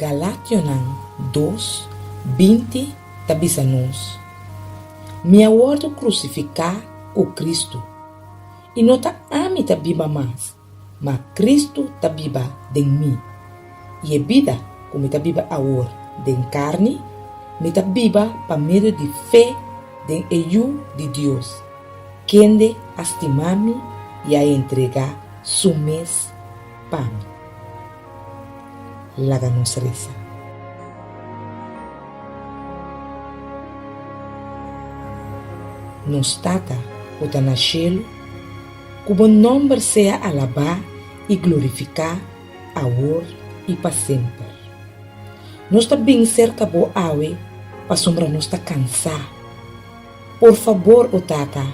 Galatians 2, 20 tabisanos. Me aguardo crucificar o Cristo. E não tá ame tabiba mais, mas Cristo tabiba de mim. E a vida, como tabiba agora, de carne, me tabiba para meio de fé, de eu de Deus, quem de estimar-me e a entregar su mês para mim. Laga nos reza. Nos tata o tanachelo, cujo nome seja alabado e glorificado agora e para sempre. Nós está bem cerca bo awe, para sombra nós está cansar. Por favor, o tata,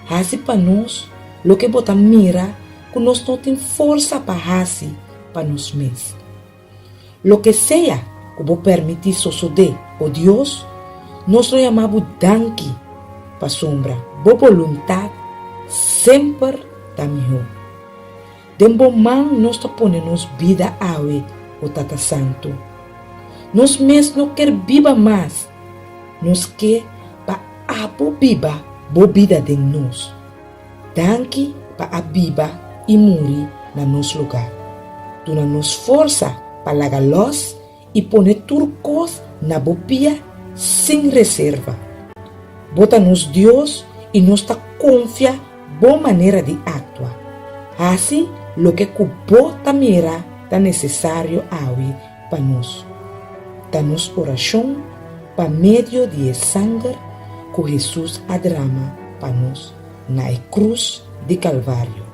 hace para nós lo que bota mira, que nós não tem força para hacer para nós mesmos. Lo que seja que vos permitir suceder, oh Deus, nós lo chamamos danke, para sombra, boa vontade, sempre está melhor. De bom man, nós está ponendo vida awe, o Tata Santo. Nós mesmos não quer viva mais, nós quer para a viva, boa vida de nós. Danke para a viva e morrer na nosso lugar. Dona nos força para lagar luz e pôr turcos na bopia sem reserva. Bota-nos Deus e nos está confia boa maneira de atuar. Assim, lo que bota mira está necessário para nós. Dá-nos oração para meio de sangue que Jesus adrama para nós na cruz de Calvário.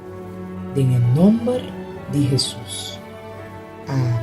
Em nome de Jesus. Amém.